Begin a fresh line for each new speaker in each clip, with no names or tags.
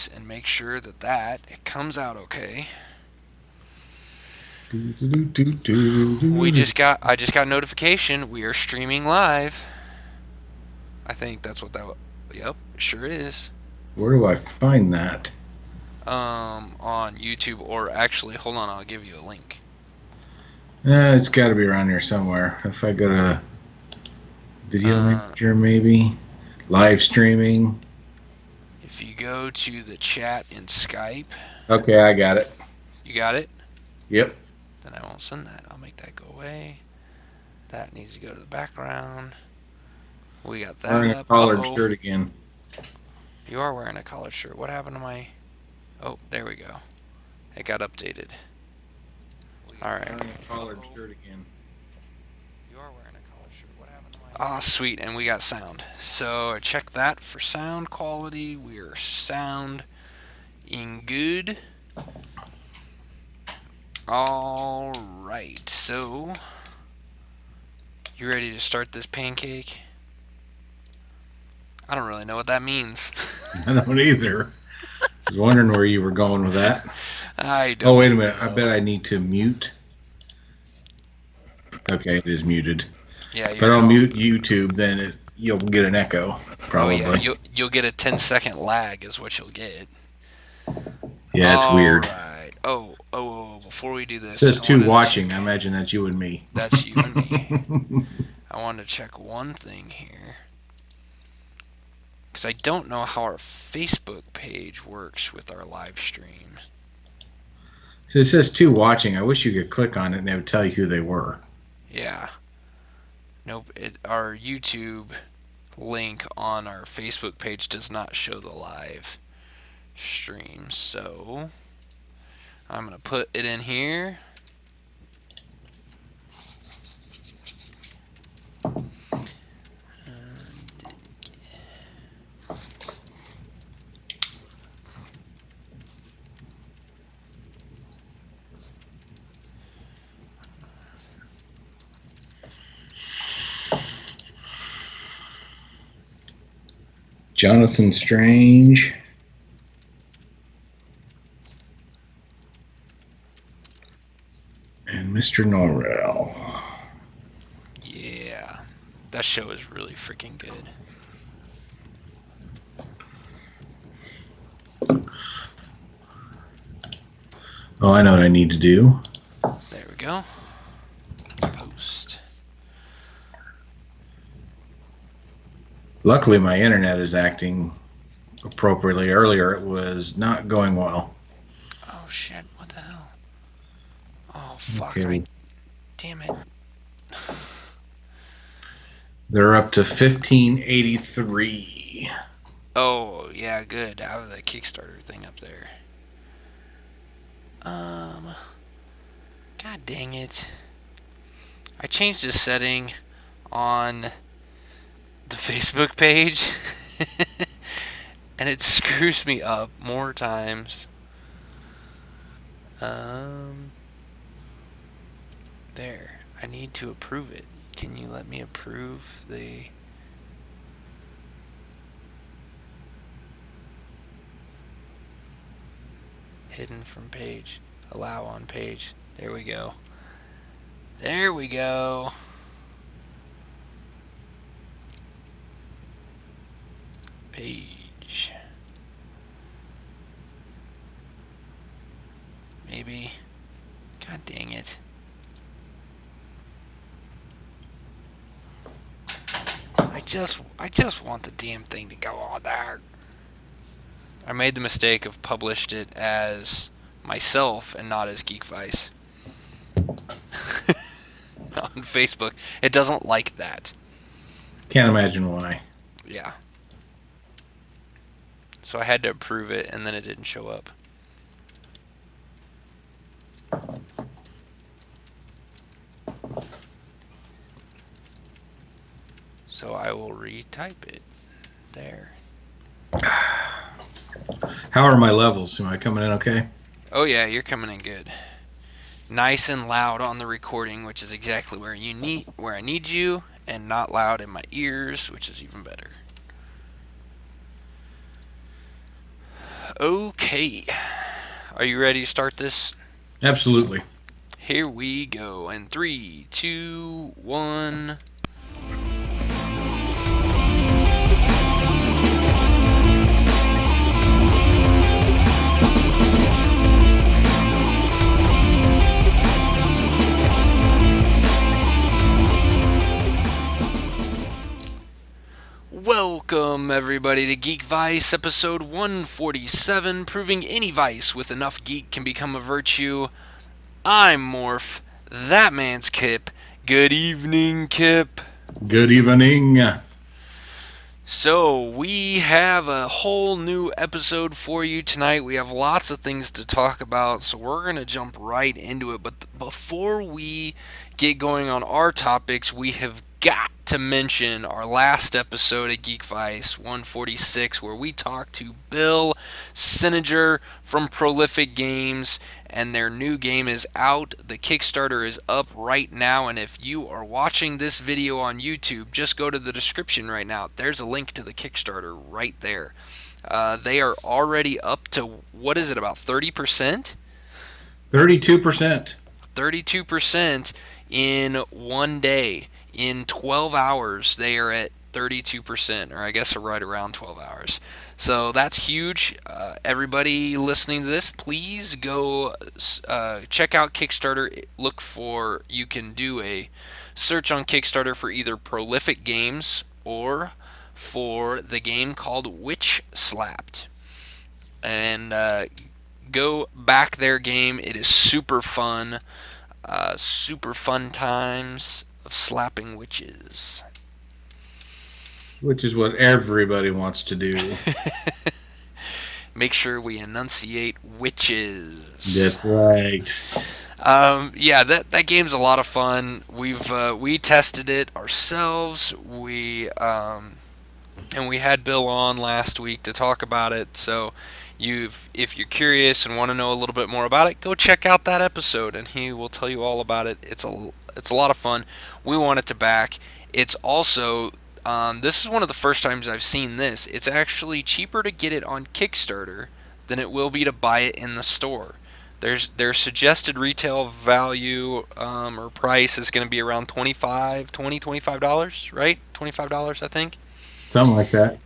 Geekvice and make sure that it comes out okay. I just got notification. We are streaming live. I think that's what that. Yep, it sure is.
Where do I find that?
On YouTube, or actually, hold on, I'll give you a link.
It's got to be around here somewhere. If I go to video
Uh,
manager, maybe live streaming.
if you go to the chat in Skype,
Okay, I got it.
you got it.
Yep.
Then I won't send that. I'll make that go away. That needs to go to the background. We got that
Wearing a
up. Uh
collared
oh,
shirt again.
you are wearing a collared shirt. What happened to my? Oh, there we go. It got updated. All right.
Wearing a collared shirt again.
You are wearing a collared shirt. What happened to my? Ah, sweet, and we got sound. So I checked that for sound quality. We are sound in good. All right. So you ready to start this pancake? I don't really know what that means.
I don't either. I was wondering where you were going with that.
I
Oh,
don't
wait a minute. I
know.
bet I need to mute. Okay, it is muted.
Yeah,
If I
you're
don't
gonna.
mute YouTube, then you'll get an echo,
Oh yeah,
probably.
you'll get a 10-second lag is what you'll get.
Yeah, it's
All
weird.
right. Oh. Before we do
It
this,
says
I
two
wanted to
watching. I
check.
imagine that's you and me.
That's you and me. I wanted to check one thing here because I don't know how our Facebook page works with our live streams.
So it says two watching. I wish you could click on it and it would tell you who they were.
Yeah. Nope. Our YouTube link on our Facebook page does not show the live stream, so I'm gonna put it in here.
Jonathan Strange. And Mr. Norrell.
Yeah, that show is really freaking good.
Oh, I know what I need to do.
There we go. Post.
Luckily, my internet is acting appropriately. Earlier, it was not going well.
Oh shit! What the hell? Oh fuck!
Okay,
Damn it!
they're up to 1583.
Oh yeah, good. Out of the Kickstarter thing up there. God dang it! I changed the setting on the Facebook page, and it screws me up more times. There. I need to approve it. Can you let me approve the... Hidden from page. Allow on page. There we go. There we go. Page. Maybe. God dang it. I just want the damn thing to go on there. I made the mistake of published it as myself and not as Geekvice on Facebook. It doesn't like that.
Can't imagine why.
Yeah. So I had to approve it, and then it didn't show up. So I will retype it. There.
How are my levels? Am I coming in okay?
Oh yeah, you're coming in good. Nice and loud on the recording, which is exactly where I need you, and not loud in my ears, which is even better. Okay. Are you ready to start this?
Absolutely.
Here we go. And three, two, one. Welcome, everybody, to Geekvice, episode 147, proving any vice with enough geek can become a virtue. I'm Morph. That man's Kip. Good evening, Kip.
Good evening.
So, we have a whole new episode for you tonight. We have lots of things to talk about, so we're going to jump right into it. But before we get going on our topics, we have got to mention our last episode of Geekvice 146, where we talked to Bill Sininger from Prolific Games, and their new game is out. The Kickstarter is up right now, and if you are watching this video on YouTube, just go to the description right now. There's a link to the Kickstarter right there. They are already up to, what is it, about 30%?
32%.
32% in one day. In 12 hours, they are at 32%, or I guess right around 12 hours. So that's huge. Everybody listening to this, please go check out Kickstarter. You can do a search on Kickstarter for either Prolific Games or for the game called Witch Slapped. And go back their game. It is super fun. Super fun times of slapping witches.
Which is what everybody wants to do.
Make sure we enunciate witches.
That's right.
Yeah, that game's a lot of fun. We tested it ourselves. And we had Bill on last week to talk about it. So if you're curious and want to know a little bit more about it, go check out that episode, and he will tell you all about it. It's a lot of fun. We want it to back. It's also this is one of the first times I've seen this. It's actually cheaper to get it on Kickstarter than it will be to buy it in the store. Their suggested retail value or price is going to be around $25, right? $25, I think.
Something like that.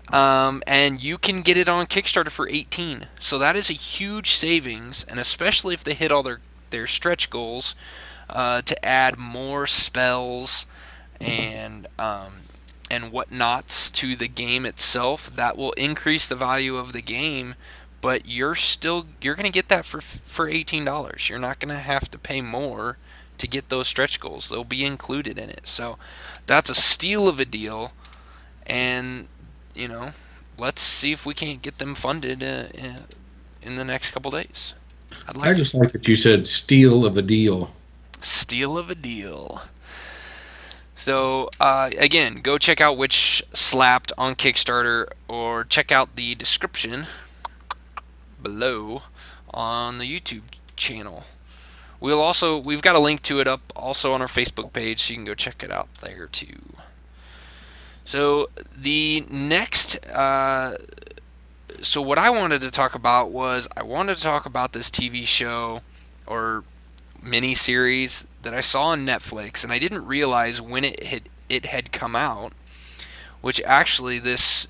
And you can get it on Kickstarter for 18. So that is a huge savings, and especially if they hit all their stretch goals to add more spells and whatnots to the game itself, that will increase the value of the game. But you're going to get that for $18. You're not going to have to pay more to get those stretch goals. They'll be included in it. So that's a steal of a deal. And let's see if we can't get them funded in the next couple days.
I just like that you said steal of a deal.
Steal of a deal. So again, go check out Witch Slapped on Kickstarter, or check out the description below on the YouTube channel. We've got a link to it up also on our Facebook page, so you can go check it out there too. So the next, so what I wanted to talk about was this TV show or mini series that I saw on Netflix, and I didn't realize when it had come out. Which actually this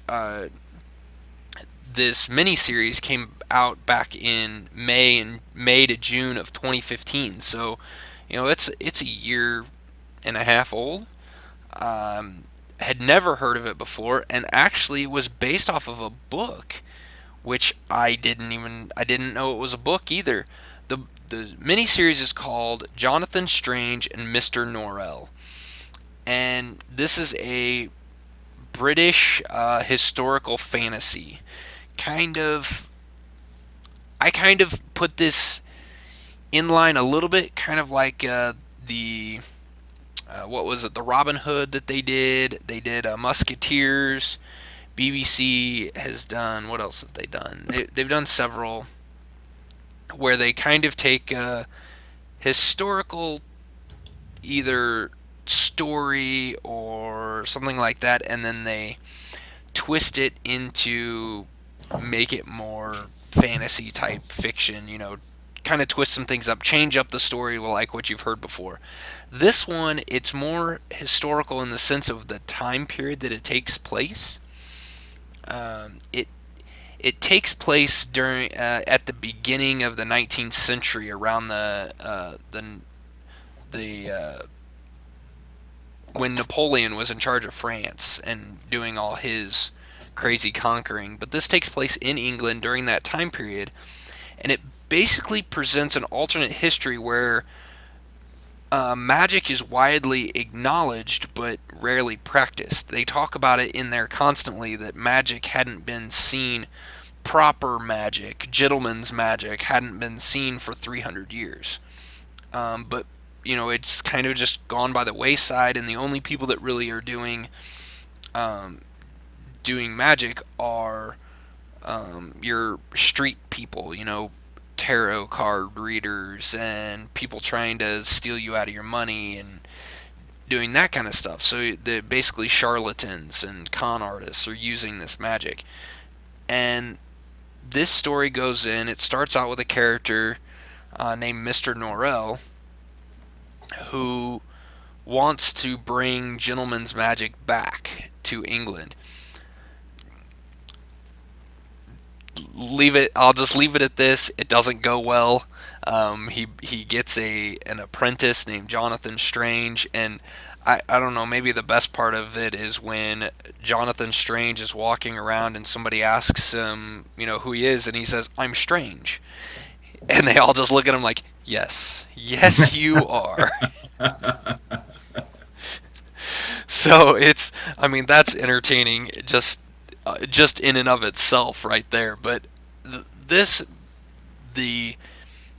mini series came out back in May to June of 2015. So it's a year and a half old. Had never heard of it before, and actually was based off of a book, which I didn't know it was a book either. The miniseries is called Jonathan Strange and Mr. Norrell, and this is a British historical fantasy. I kind of put this in line a little bit, kind of like the what was it? The Robin Hood that they did. They did Musketeers. BBC has done. What else have they done? They've done several where they kind of take a historical either story or something like that, and then they twist it into make it more fantasy type fiction, kind of twist some things up, change up the story like what you've heard before. This one, it's more historical in the sense of the time period that it takes place. It takes place during at the beginning of the 19th century, around the when Napoleon was in charge of France and doing all his crazy conquering. But this takes place in England during that time period, and it basically presents an alternate history where magic is widely acknowledged but rarely practiced. They talk about it in there constantly, that magic hadn't been seen, proper magic, gentleman's magic, hadn't been seen for 300 years. But it's kind of just gone by the wayside, and the only people that really are doing magic are your street people, tarot card readers and people trying to steal you out of your money and doing that kind of stuff. So basically charlatans and con artists are using this magic. And this story goes in, it starts out with a character named Mr. Norrell, who wants to bring gentleman's magic back to England. I'll just leave it at this. It doesn't go well. He gets an apprentice named Jonathan Strange, and I don't know, maybe the best part of it is when Jonathan Strange is walking around and somebody asks him, who he is, and he says, "I'm Strange." And they all just look at him like, "Yes, yes, you are." So that's entertaining, just in and of itself, right there. But this the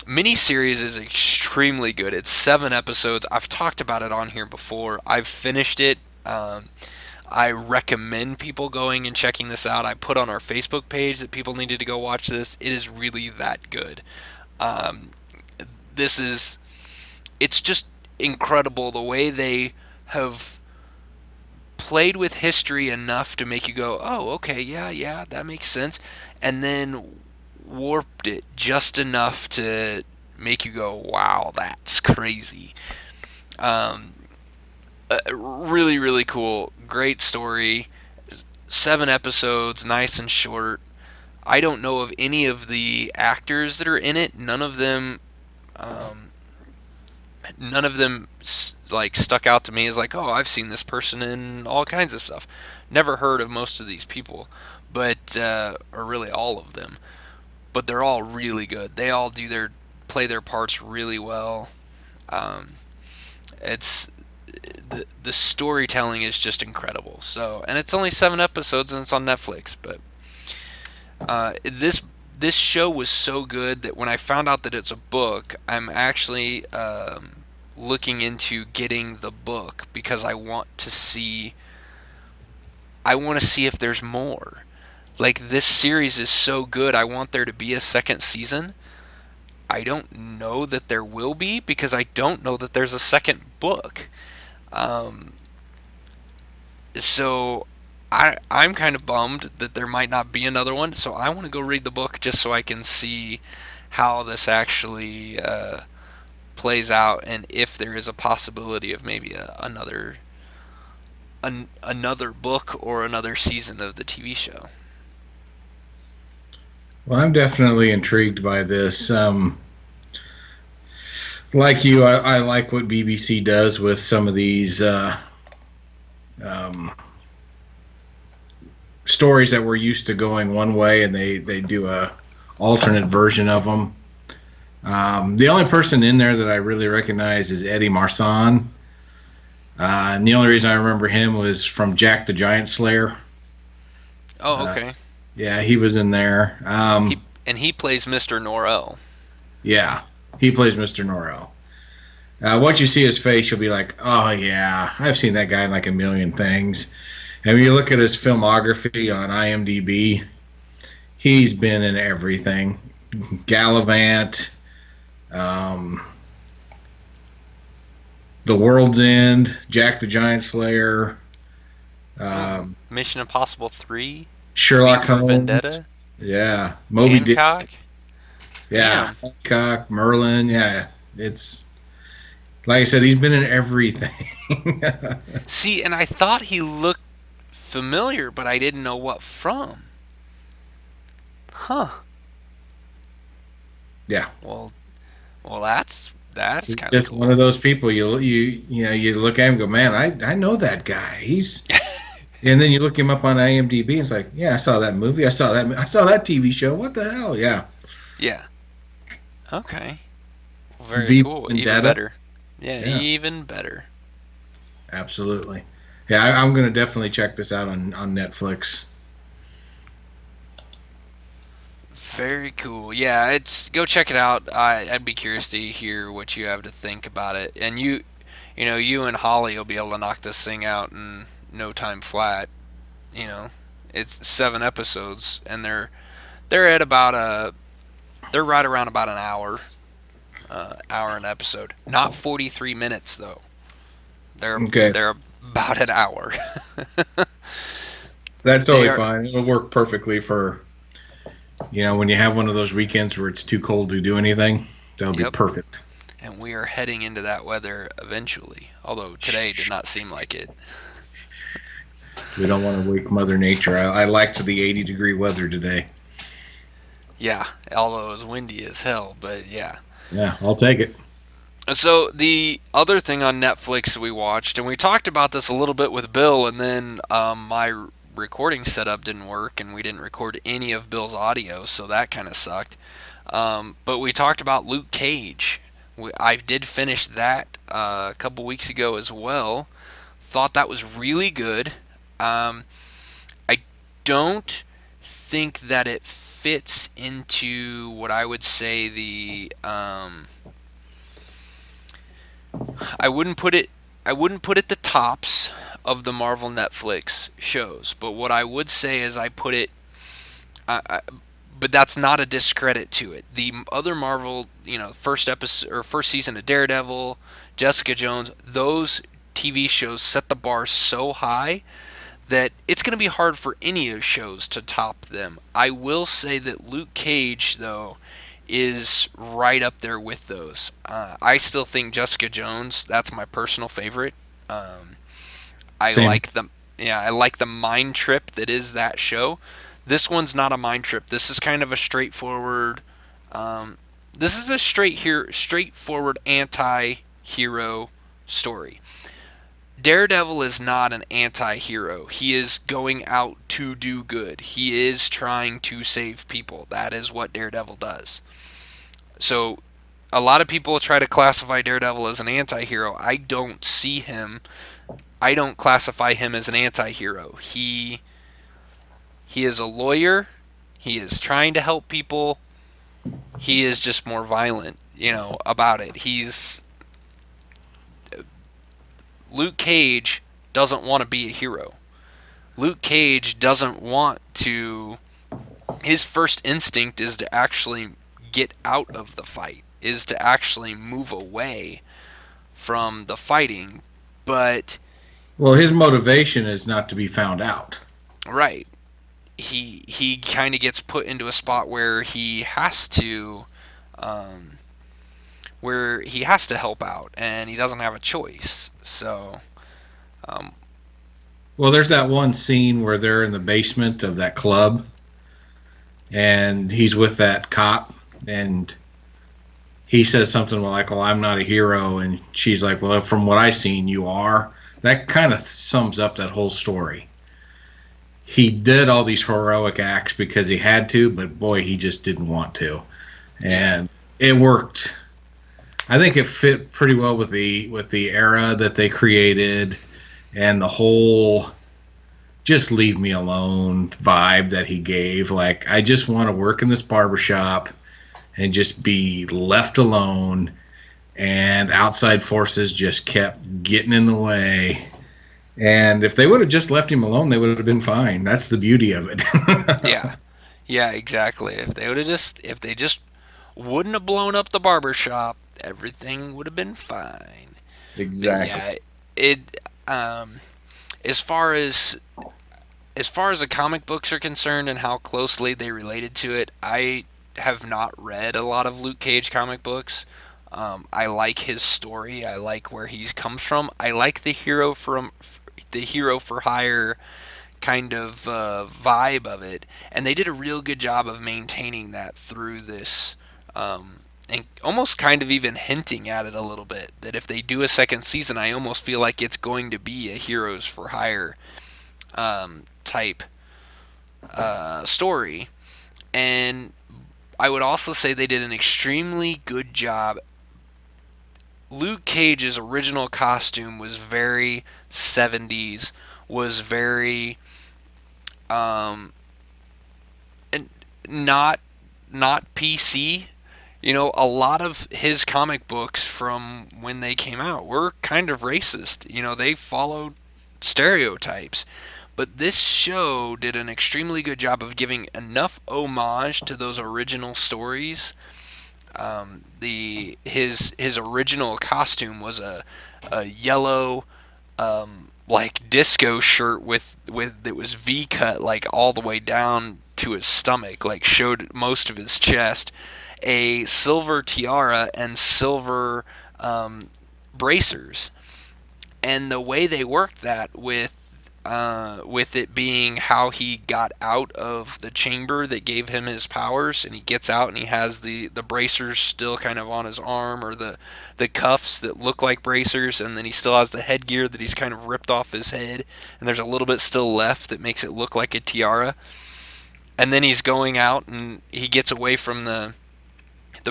miniseries is extremely good. It's 7 episodes. I've talked about it on here before. I've finished it. I recommend people going and checking this out. I put on our Facebook page that people needed to go watch this. It is really that good. Um, this is it's just incredible the way they have played with history enough to make you go, "Oh, okay, yeah, yeah, that makes sense," and then warped it just enough to make you go, "Wow, that's crazy." Um, Really, really cool. Great story. 7 episodes, nice and short. I don't know of any of the actors that are in it. Um, none of them like stuck out to me as like, oh, I've seen this person in all kinds of stuff. Never heard of most of these people, but or really all of them. But they're all really good. They all play their parts really well. Um, it's the storytelling is just incredible. So, and it's only 7 episodes and it's on Netflix. But this show was so good that when I found out that it's a book, I'm actually looking into getting the book because I want to see if there's more. Like, this series is so good, I want there to be a second season. I don't know that there will be because I don't know that there's a second book. Um, so I'm kind of bummed that there might not be another one. So I want to go read the book just so I can see how this actually plays out and if there is a possibility of maybe another book or another season of the TV show.
Well, I'm definitely intrigued by this. Like you, I like what BBC does with some of these um, stories that we're used to going one way, and they do a alternate version of them. The only person in there that I really recognize is Eddie Marsan. And the only reason I remember him was from Jack the Giant Slayer.
Oh,
Uh,
okay.
yeah, he was in there.
He plays Mr. Norrell.
Yeah, he plays Mr. Norrell. Once you see his face, you'll be like, oh, yeah, I've seen that guy in like a million things. And when you look at his filmography on IMDb, he's been in everything. Gallivant, um, The World's End, Jack the Giant Slayer, um,
Mission Impossible 3, V
Sherlock
for
Holmes.
Vendetta.
Yeah, Moby Dick.
Hancock.
Yeah,
Damn.
Hancock, Merlin. Yeah, it's like I said, he's been in everything.
See, and I thought he looked familiar, but I didn't know what from. Huh.
Yeah,
Well, well, that's
he's
kind of
just one of
cool.
those people. You look at him, and go, man, I know that guy. He's And then you look him up on IMDb, and it's like, yeah, I saw that movie. I saw that TV show. What the hell? Yeah,
Yeah. Okay. Very
V
cool. Even
Vendetta.
better. Yeah,
Yeah,
even better.
absolutely. Yeah, I'm going to definitely check this out on Netflix.
Very cool. Yeah, it's go check it out. I'd be curious to hear what you have to think about it. And you and Holly will be able to knock this thing out in no time flat. You know, it's 7 episodes, and they're at about they're right around about an hour, hour an episode. Not 43 minutes though. They're
Okay,
they're about an hour.
that's
They
totally
are.
fine. It'll work perfectly for when you have one of those weekends where it's too cold to do anything. That'll be
Yep.
perfect.
And we are heading into that weather eventually. Although today did not seem like it.
We don't want to wake Mother Nature. I liked the 80-degree weather today.
Yeah, although it was windy as hell, but yeah.
Yeah, I'll take it.
So the other thing on Netflix we watched, and we talked about this a little bit with Bill, and then my recording setup didn't work, and we didn't record any of Bill's audio, so that kind of sucked. But we talked about Luke Cage. I did finish that a couple weeks ago as well. Thought that was really good. Um, I don't think that it fits into what I would say I wouldn't put it I wouldn't put it the tops of the Marvel Netflix shows, but what I would say is I put it but that's not a discredit to it. The other Marvel, first episode or first season of Daredevil, Jessica Jones, those TV shows set the bar so high that it's going to be hard for any of those shows to top them. I will say that Luke Cage, though, is right up there with those. I still think Jessica Jones. That's my personal favorite. I
Same.
like the I like the mind trip that is that show. This one's not a mind trip. This is kind of a straightforward. This is a straightforward anti-hero story. Daredevil is not an anti-hero. He is going out to do good. He is trying to save people. That is what Daredevil does. So a lot of people try to classify Daredevil as an anti-hero. I don't see him. I don't classify him as an anti-hero. He is a lawyer. He is trying to help people. He is just more violent, about it. Luke Cage doesn't want to be a hero. Luke Cage doesn't want to. His first instinct is to actually get out of the fight, is to actually move away from the fighting. But,
Well, his motivation is not to be found out.
right, he kind of gets put into a spot um, where he has to help out, and he doesn't have a choice. So, um,
Well, there's that one scene where they're in the basement of that club, and he's with that cop, and he says something like, "Well, I'm not a hero," and she's like, "Well, from what I've seen, you are." That kind of sums up that whole story. He did all these heroic acts because he had to, but boy, he just didn't want to,
yeah,
and it worked. I think it fit pretty well with the era that they created and the whole just leave me alone vibe that he gave. Like, I just want to work in this barbershop and just be left alone. And outside forces just kept getting in the way. And if they would have just left him alone, they would have been fine. That's the beauty of it.
yeah, yeah, exactly. If they just wouldn't have blown up the barber shop, everything would have been fine. But
Exactly.
yeah, it as far as as far as the comic books are concerned and how closely they related to it, I have not read a lot of Luke Cage comic books. I like his story. I like where he comes from. I like the hero for hire kind of vibe of it, and they did a real good job of maintaining that through this, and almost kind of even hinting at it a little bit. That if they do a second season, I almost feel like it's going to be a heroes for hire type story. And I would also say they did an extremely good job. Luke Cage's original costume was very 70s, was very um, and not PC. You know, a lot of his comic books from when they came out were kind of racist. You know, they followed stereotypes. But this show did an extremely good job of giving enough homage to those original stories. The his original costume was a yellow like disco shirt with it was V cut like all the way down to his stomach, like showed most of his chest, a silver tiara and silver bracers, and the way they worked that with it being how he got out of the chamber that gave him his powers, and he gets out and he has the bracers still kind of on his arm, or the cuffs that look like bracers, and then he still has the headgear that he's kind of ripped off his head, and there's a little bit still left that makes it look like a tiara. And then he's going out and he gets away from the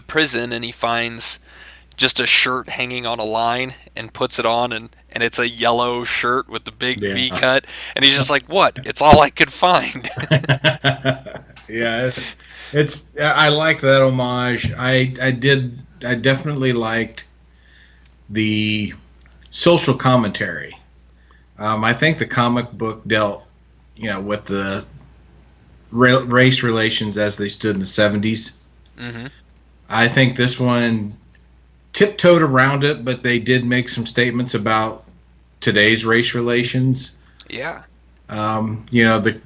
prison, and he finds just a shirt hanging on a line and puts it on, and it's a yellow shirt with the big V
Yeah.
cut, and he's just like, what, it's all I could find.
Yeah, it's I like that homage. I definitely liked the social commentary. I think the comic book dealt, with the race relations as they stood in the 70s.
Hmm.
I think this one tiptoed around it, but they did make some statements about today's race relations.
Yeah.
The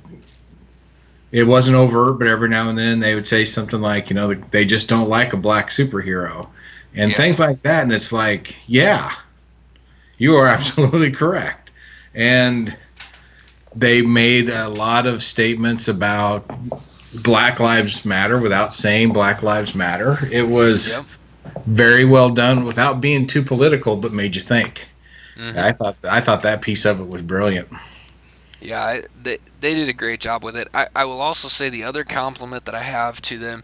it wasn't overt, but every now and then they would say something like, they just don't like a black superhero and
Yeah.
things like that. And it's like, yeah, you are absolutely correct. And they made a lot of statements about Black Lives Matter without saying Black Lives Matter. It was
Yep.
very well done without being too political, but made you think.
Hmm.
I thought that piece of it was brilliant.
Yeah, they did a great job with it. I will also say the other compliment that I have to them,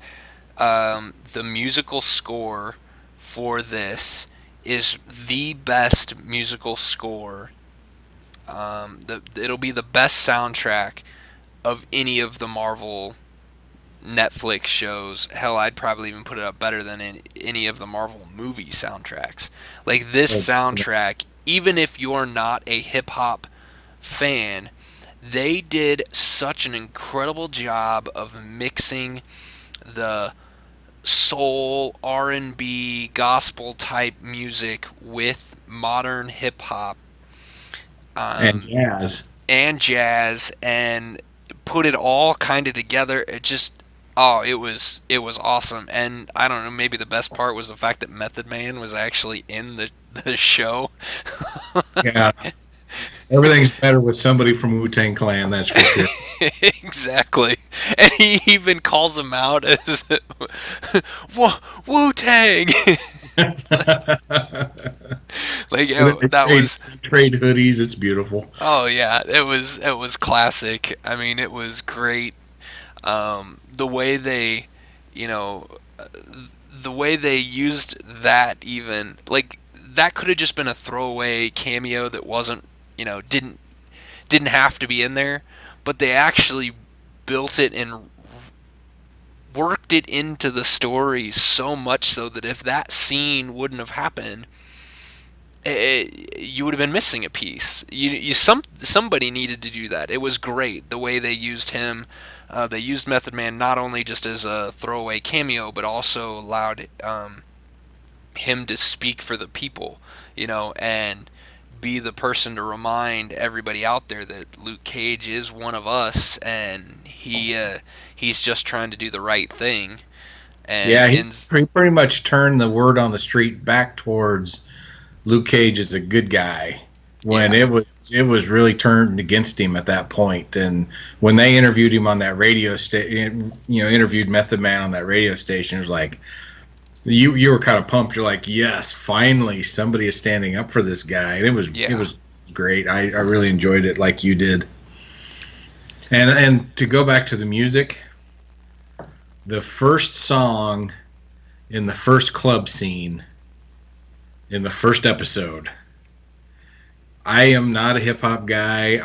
the musical score for this is the best musical score. It'll be the best soundtrack of any of the Marvel Netflix shows. Hell, I'd probably even put it up better than any of the Marvel movie soundtracks. Like this soundtrack, even if you're not a hip hop fan, they did such an incredible job of mixing the soul, R&B, gospel type music with modern hip hop,
And
um,
jazz.
and jazz, and put it all kind of together. It just, oh, it was awesome. And I don't know, maybe the best part was the fact that Method Man was actually in the show.
Yeah, everything's better with somebody from Wu-Tang Clan, that's for sure.
Exactly. And he even calls him out as Wu Tang. Like
they
that
trade,
was,
they trade hoodies. It's beautiful.
oh yeah, it was classic. I mean, it was great. The way they, you know, the way they used that, even like that could have just been a throwaway cameo that wasn't, didn't have to be in there, but they actually built it and worked it into the story so much so that if that scene wouldn't have happened, you would have been missing a piece. Somebody needed to do that. It was great the way they used him. They used Method Man not only just as a throwaway cameo, but also allowed him to speak for the people, and be the person to remind everybody out there that Luke Cage is one of us, and he's just trying to do the right thing.
Yeah,
And
he pretty much turned the word on the street back towards Luke Cage is a good guy when
yeah,
it was really turned against him at that point. And when they interviewed him on that radio station, interviewed Method Man on that radio station, it was like you were kind of pumped. You're like, yes, finally somebody is standing up for this guy, and it
yeah,
was great. I really enjoyed it like you did. And to go back to the music, the first song in the first club scene in the first episode. I am not a hip hop guy.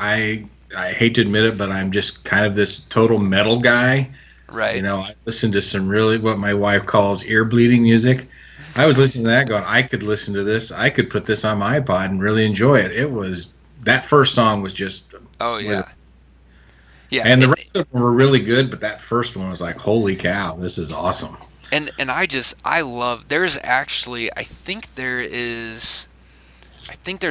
I hate to admit it, but I'm just kind of this total metal guy.
right.
I listen to some really what my wife calls ear bleeding music. I was listening to that going, I could listen to this. I could put this on my iPod and really enjoy it. It was that first song was just
Oh
was
yeah, yeah,
and the rest of them were really good, but that first one was like, holy cow, this is awesome.
and I love. There's actually I think there's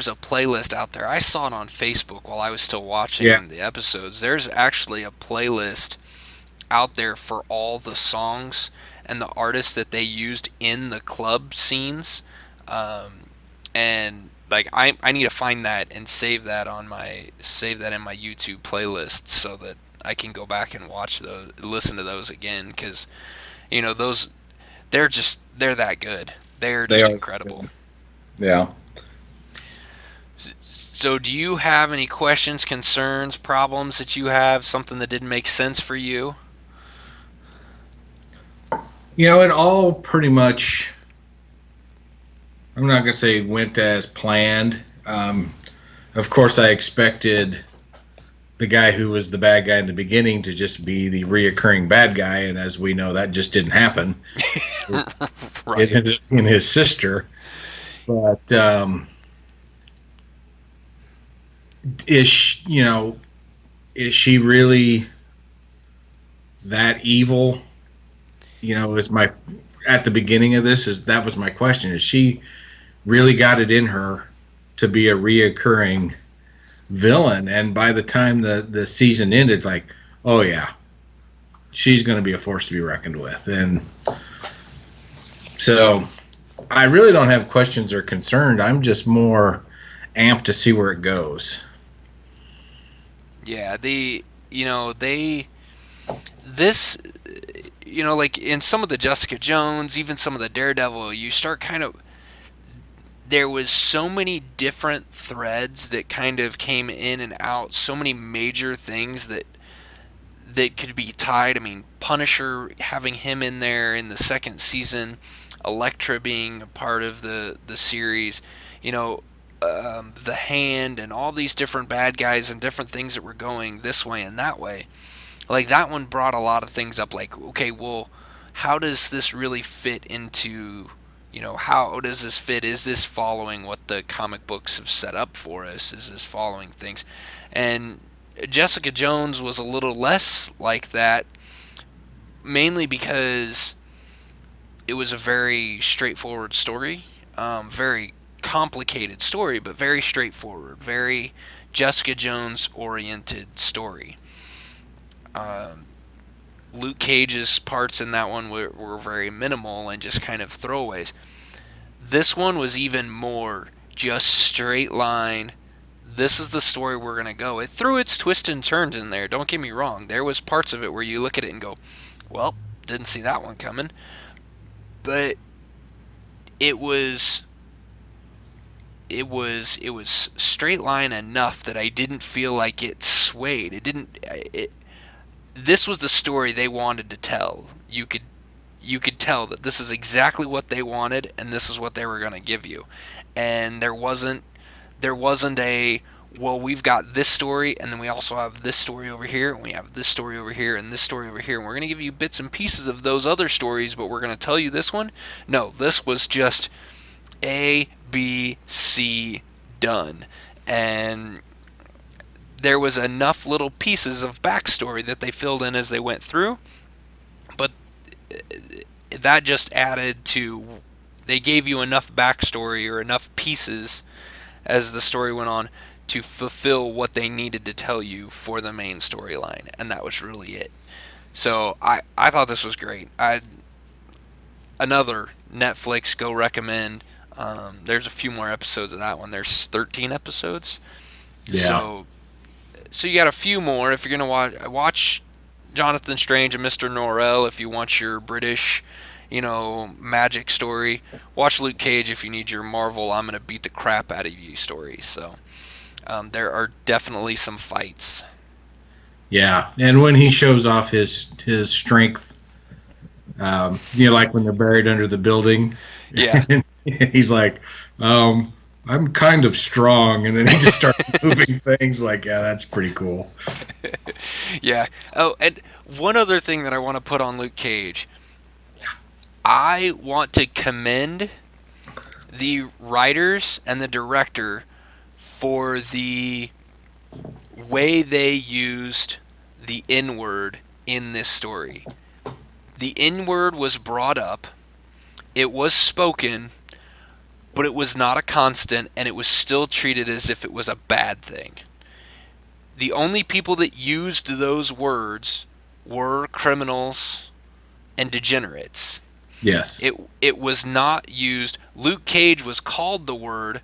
a playlist out there. I saw it on Facebook while I was still
Yeah.
watching the episodes. There's actually a playlist out there for all the songs and the artists that they used in the club scenes. And like I need to find that and save that in my YouTube playlist so that I can go back and watch those, listen to those again, because those they're that good. They're
They
just
are.
incredible.
Yeah.
So, do you have any questions, concerns, problems that you have? Something that didn't make sense for you?
It all pretty much, I'm not going to say went as planned. Of course, I expected the guy who was the bad guy in the beginning to just be the reoccurring bad guy, and as we know, that just didn't happen. It
Right.
ended in his sister. But is is she really that evil? Is my at the beginning of this is that was my question. Is she really got it in her to be a reoccurring villain? And by the time the season ended, it's like, oh yeah, she's going to be a force to be reckoned with. And so I really don't have questions or concerned. I'm just more amped to see where it goes.
Yeah, this, like in some of the Jessica Jones, even some of the Daredevil, you start kind of, there was so many different threads that kind of came in and out, so many major things that could be tied. I mean, Punisher, having him in there in the second season, Elektra being a part of the series, you know, the Hand, and all these different bad guys and different things that were going this way and that way. Like that one brought a lot of things up. Like, okay, well, how does this really fit into, how does this fit? Is this following what the comic books have set up for us? Is this following things? And Jessica Jones was a little less like that, mainly because it was a very straightforward story, very complicated story, but very straightforward, very Jessica Jones oriented story. Um, Luke Cage's parts in that one were very minimal and just kind of throwaways. This one was even more just straight line. This is the story we're going to go. It threw its twists and turns in there. Don't get me wrong. There was parts of it where you look at it and go, well, didn't see that one coming. But it was it was straight line enough that I didn't feel like it swayed. It didn't it This was the story they wanted to tell. You could tell that this is exactly what they wanted and this is what they were going to give you. And there wasn't a, well, we've got this story and then we also have this story over here and we have this story over here and this story over here and we're going to give you bits and pieces of those other stories, but we're going to tell you this one. No, this was just A, B, C, done. And there was enough little pieces of backstory that they filled in as they went through, but that just added to, they gave you enough backstory or enough pieces as the story went on to fulfill what they needed to tell you for the main storyline, and that was really it. So I thought this was great. Another Netflix go recommend. There's a few more episodes of that one. There's 13 episodes,
Yeah.
so you got a few more if you're gonna watch Jonathan Strange and Mr. Norrell if you want your British, magic story. Watch Luke Cage if you need your Marvel I'm gonna beat the crap out of you story. So there are definitely some fights.
Yeah. And when he shows off his strength, like when they're buried under the building,
Yeah,
and he's like, I'm kind of strong, and then he just starts moving things. Like, yeah, that's pretty cool.
yeah. Oh, and one other thing that I want to put on Luke Cage, I want to commend the writers and the director for the way they used the N word in this story. The N word was brought up, it was spoken, but it was not a constant, and it was still treated as if it was a bad thing. The only people that used those words were criminals and degenerates.
Yes.
It was not used. Luke Cage was called the word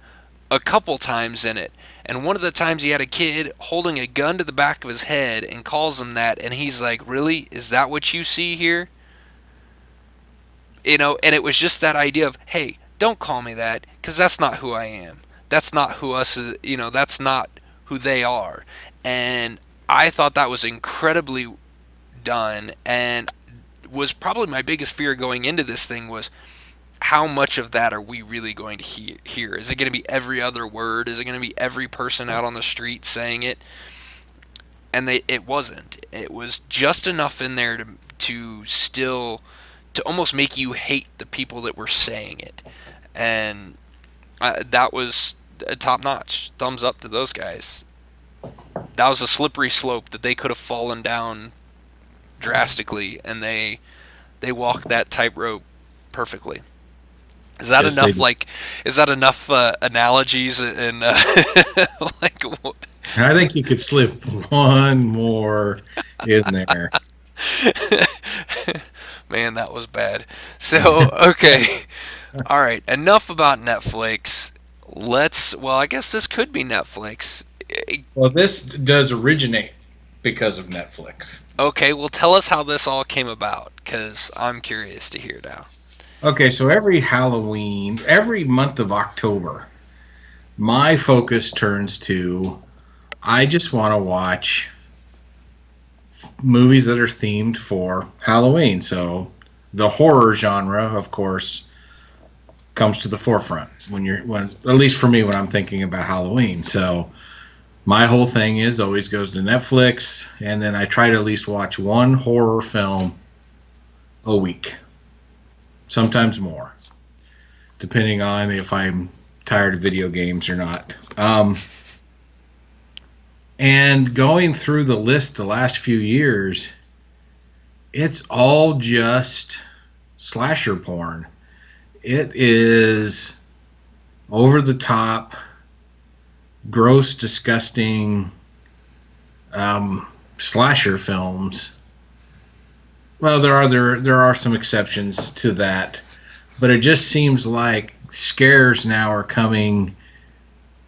a couple times in it. And one of the times he had a kid holding a gun to the back of his head and calls him that, and he's like, "Really? Is that what you see here?" And it was just that idea of, "Hey, don't call me that, because that's not who I am. That's not who us. That's not who they are." And I thought that was incredibly done, and was probably my biggest fear going into this thing was how much of that are we really going to hear? Is it going to be every other word? Is it going to be every person out on the street saying it? And it wasn't. It was just enough in there to still to almost make you hate the people that were saying it, and that was a top notch. Thumbs up to those guys. That was a slippery slope that they could have fallen down drastically, and they walked that tightrope perfectly. Is that
Yes, they
enough?
do.
Like, is that enough analogies and like?
I think you could slip one more in there.
Man, that was bad. So okay, all right. Enough about Netflix. Well, I guess this could be Netflix.
Well, this does originate because of Netflix.
Okay, well, tell us how this all came about, because I'm curious to hear now.
Okay, so every Halloween, every month of October, my focus turns to I just want to watch movies that are themed for Halloween. So the horror genre, of course, comes to the forefront when at least for me when I'm thinking about Halloween. So my whole thing is always goes to Netflix, and then I try to at least watch one horror film a week, sometimes more, depending on if I'm tired of video games or not. And going through the list the last few years, it's all just slasher porn. It is over the top, gross, disgusting slasher films. Well, there are some exceptions to that, but it just seems like scares now are coming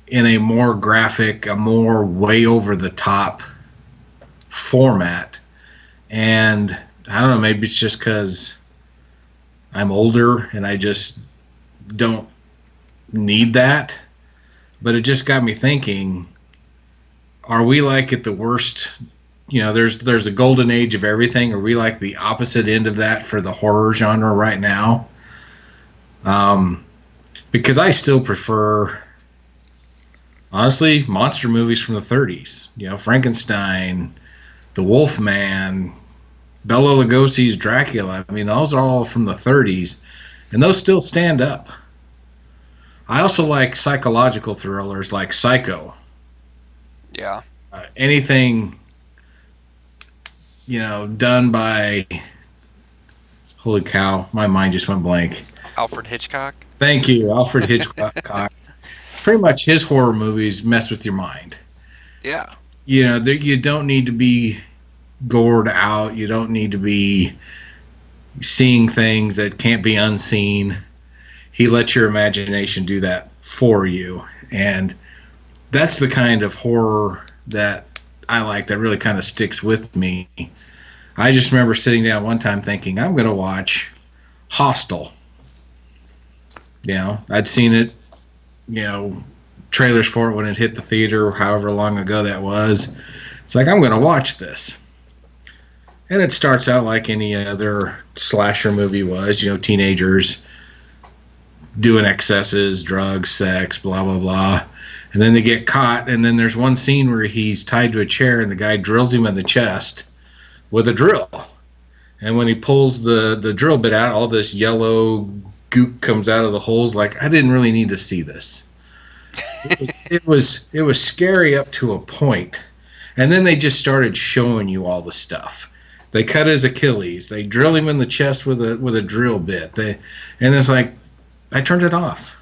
in a more graphic, a more way over the top format. And I don't know, maybe it's just because I'm older and I just don't need that. But it just got me thinking, are we like at the worst? There's a golden age of everything. Are we like the opposite end of that for the horror genre right now? Because I still prefer, honestly, monster movies from the 30s. Frankenstein, the Wolfman, Bela Lugosi's Dracula. I mean, those are all from the 30s, and those still stand up. I also like psychological thrillers like Psycho.
Yeah,
Anything, done by, holy cow, my mind just went blank.
Alfred Hitchcock.
Thank you, Alfred Hitchcock. pretty much his horror movies mess with your mind.
Yeah.
You don't need to be gored out. You don't need to be seeing things that can't be unseen. He lets your imagination do that for you. And that's the kind of horror that I like, that really kind of sticks with me. I just remember sitting down one time thinking, I'm going to watch Hostel. I'd seen it, you know, trailers for it when it hit the theater, however long ago that was. It's like, I'm going to watch this. And it starts out like any other slasher movie was, teenagers doing excesses, drugs, sex, blah, blah, blah. And then they get caught. And then there's one scene where he's tied to a chair and the guy drills him in the chest with a drill. And when he pulls the drill bit out, all this yellow goop comes out of the holes. Like, I didn't really need to see this. It was scary up to a point. And then they just started showing you all the stuff. They cut his Achilles. They drill him in the chest with a drill bit. And it's like, I turned it off.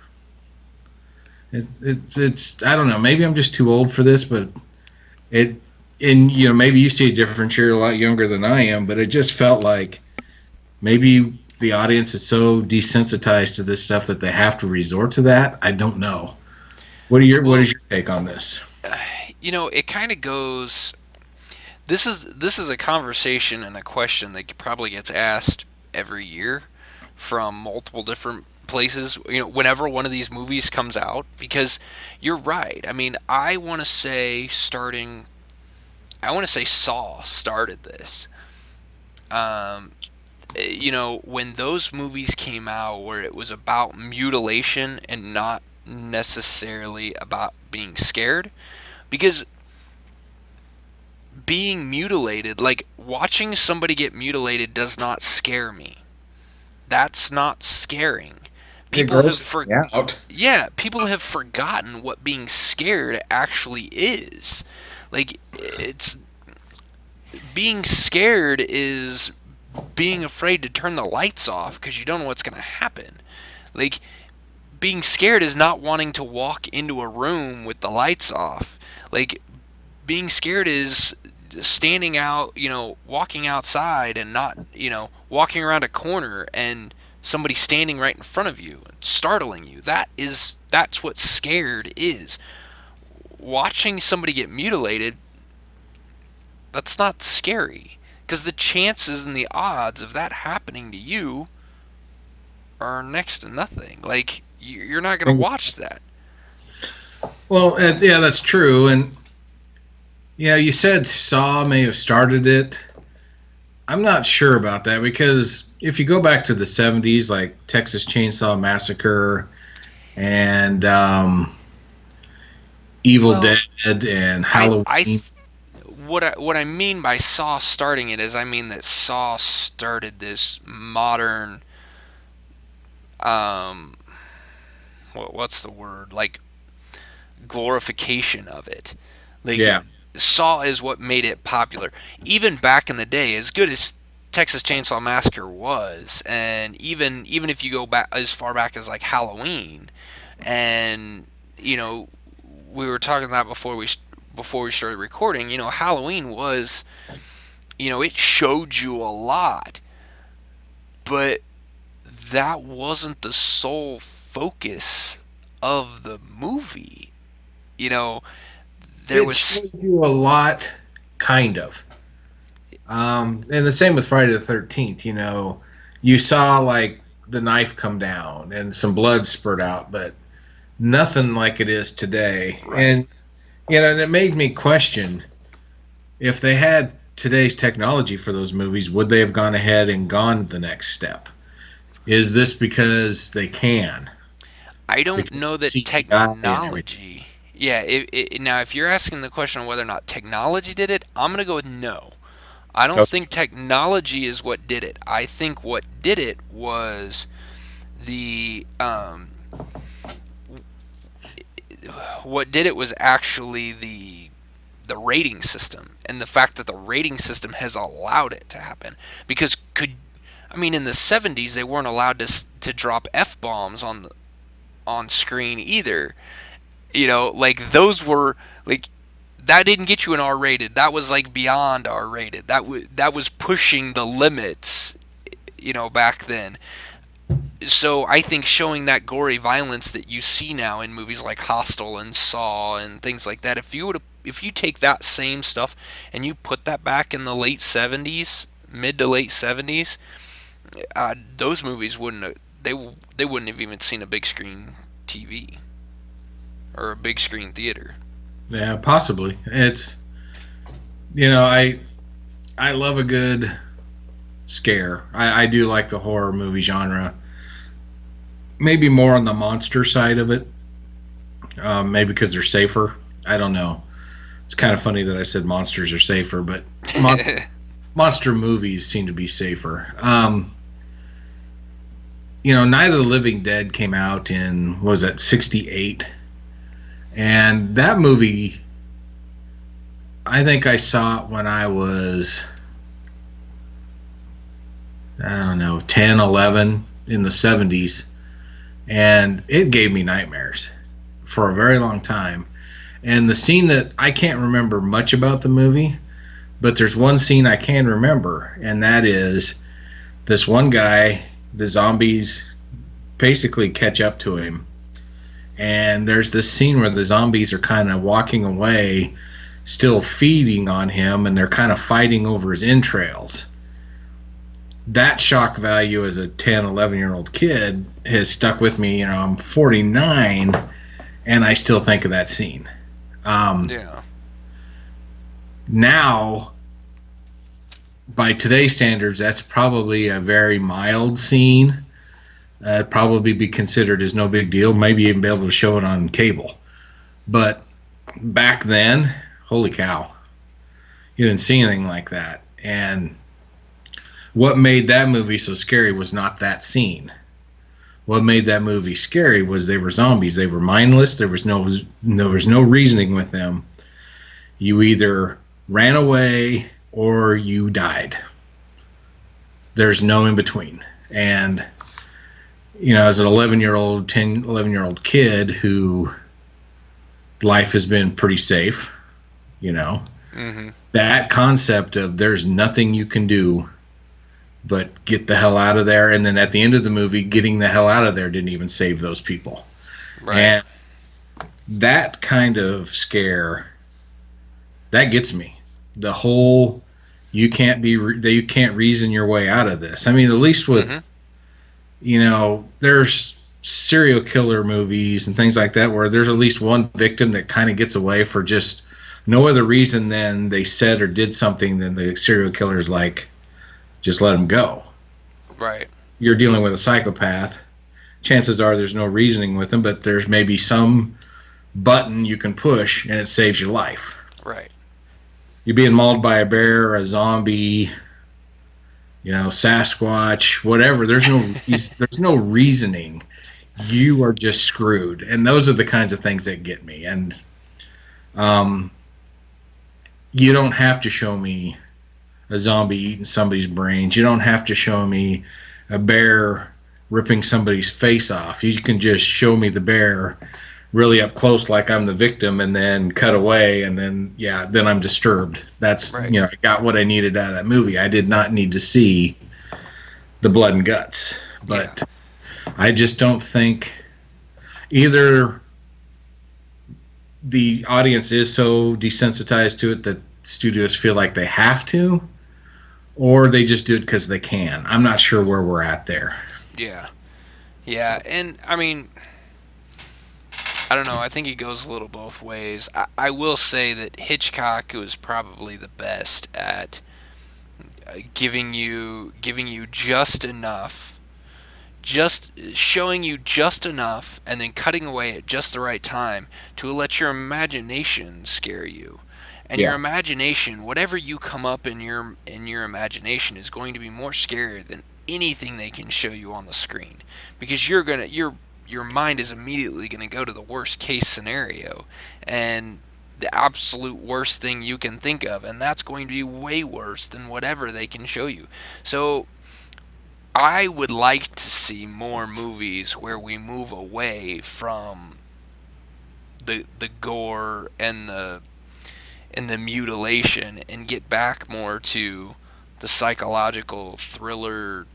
It's I don't know. Maybe I'm just too old for this, but it and maybe you see a difference. You're a lot younger than I am, but it just felt like maybe the audience is so desensitized to this stuff that they have to resort to that. I don't know. What
Well,
is your take on this?
it kind of goes. This is a conversation and a question that probably gets asked every year from multiple different places. Whenever one of these movies comes out, because you're right. I mean, I want to say Saw started this. Um, when those movies came out, where it was about mutilation and not necessarily about being scared, because being mutilated, like watching somebody get mutilated, does not scare me. That's not scaring.
It
People have
grosses
for
me out.
Yeah, people have forgotten what being scared actually is. Like, it's being scared is being afraid to turn the lights off because you don't know what's going to happen. Like, being scared is not wanting to walk into a room with the lights off. Like, being scared is standing out, walking outside and not, walking around a corner and somebody standing right in front of you and startling you. That's what scared is. Watching somebody get mutilated, that's not scary, because the chances and the odds of that happening to you are next to nothing. Like, you're not going to watch that.
Well, yeah, that's true. And you said Saw may have started it. I'm not sure about that because if you go back to the 70s, like Texas Chainsaw Massacre and Evil
Well,
Dead and
I I
Halloween.
what I mean by Saw starting it is, I mean that Saw started this modern, um what's the word, like, glorification of it. Like,
Yeah,
Saw is what made it popular. Even back in the day, as good as Texas Chainsaw Massacre was, and even if you go back as far back as like Halloween, and we were talking that before we started recording. Halloween was, it showed you a lot, but that wasn't the sole focus of the movie. You know, there
it
was.
showed you a lot, kind of. And the same with Friday the 13th. You saw like the knife come down and some blood spurt out, but nothing like it is today.
Right.
And and it made me question if they had today's technology for those movies, would they have gone ahead and gone the next step? Is this because they can?
I don't
Because
know
of
that
CGI and everything.
technology. Yeah, now if you're asking the question on whether or not technology did it, I'm going to go with no. I don't
Okay.
think technology is what did it. I think what did it was the what did it was actually the rating system, and the fact that the rating system has allowed it to happen. Because in the 70s they weren't allowed to drop f bombs on screen either, Like those were like that didn't get you an R rated. That was like beyond R rated. That was pushing the limits, back then. So I think showing that gory violence that you see now in movies like Hostel and Saw and things like that, if you take that same stuff and you put that back in the late 70s, mid to late 70s, those movies they wouldn't have even seen a big screen TV or a big screen theater.
Yeah, possibly. It's you know I love a good scare. I do like the horror movie genre. Maybe more on the monster side of it. Maybe because they're safer. I don't know. It's kind of funny that I said monsters are safer, but monster movies seem to be safer. Night of the Living Dead came out in was it '68, and that movie, I think I saw it when I was, I don't know, 10, 11 in the '70s, and it gave me nightmares for a very long time. And the scene that I can't remember much about the movie, but there's one scene I can remember, and that is this one guy, the zombies basically catch up to him. And there's this scene where the zombies are kind of walking away, still feeding on him, and they're kind of fighting over his entrails. That shock value as a 10, 11-year-old kid has stuck with me. I'm 49, and I still think of that scene.
Yeah.
Now, by today's standards, that's probably a very mild scene. It'd probably be considered as no big deal. Maybe even be able to show it on cable. But back then, holy cow, you didn't see anything like that. And what made that movie so scary was not that scene. What made that movie scary was they were zombies. They were mindless. There was no reasoning with them. You either ran away or you died. There's no in between. And as an 11-year-old, 10, 11-year-old kid who life has been pretty safe,
Mm-hmm.
that concept of there's nothing you can do but get the hell out of there. And then at the end of the movie, getting the hell out of there didn't even save those people.
Right.
And that kind of scare, that gets me. The whole you can't reason your way out of this. I mean, at least with
Mm-hmm.
There's serial killer movies and things like that where there's at least one victim that kind of gets away for just no other reason than they said or did something, then the serial killer's like, just let him go.
Right.
You're dealing with a psychopath. Chances are there's no reasoning with him, but there's maybe some button you can push and it saves your life.
Right.
You're being mauled by a bear or a zombie, Sasquatch, whatever. There's no reasoning. You are just screwed, and those are the kinds of things that get me. And you don't have to show me a zombie eating somebody's brains. You don't have to show me a bear ripping somebody's face off. You can just show me the bear really up close like I'm the victim and then cut away and then I'm disturbed. That's
Right.
I got what I needed out of that movie. I did not need to see the blood and guts. But
Yeah.
I just don't think either the audience is so desensitized to it that studios feel like they have to, or they just do it because they can. I'm not sure where we're at there.
Yeah. Yeah. And I mean, I don't know. I think it goes a little both ways. I will say that Hitchcock was probably the best at giving you just enough, just showing you just enough, and then cutting away at just the right time to let your imagination scare you. And your
Yeah.
imagination, whatever you come up in your imagination, is going to be more scary than anything they can show you on the screen, because your mind is immediately going to go to the worst case scenario and the absolute worst thing you can think of, and that's going to be way worse than whatever they can show you. So I would like to see more movies where we move away from the gore and the mutilation and get back more to the psychological thriller,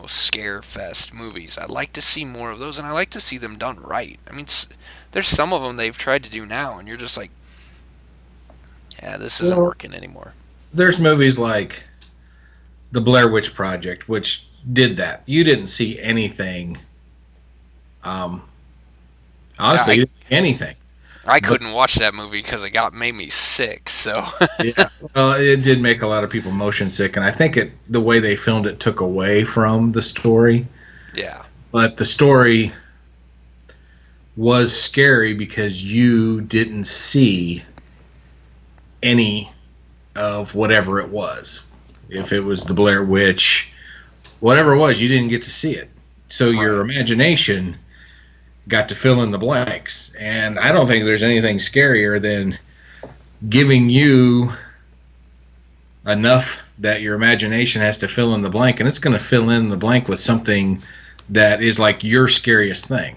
scare fest movies. I'd like to see more of those, and I like to see them done right. I mean, there's some of them they've tried to do now, and you're just like, yeah, this isn't
Well,
working anymore.
there's movies like The Blair Witch Project, which did that. You didn't see anything. Um, Honestly,
I
you didn't see anything.
I
But
couldn't watch that movie because it made me sick. So
yeah, well, it did make a lot of people motion sick, and I think the way they filmed it took away from the story.
yeah,
But the story was scary because you didn't see any of whatever it was. If it was the Blair Witch, whatever it was, you didn't get to see it. So your
right,
imagination got to fill in the blanks. And I don't think there's anything scarier than giving you enough that your imagination has to fill in the blank. And it's going to fill in the blank with something that is like your scariest thing.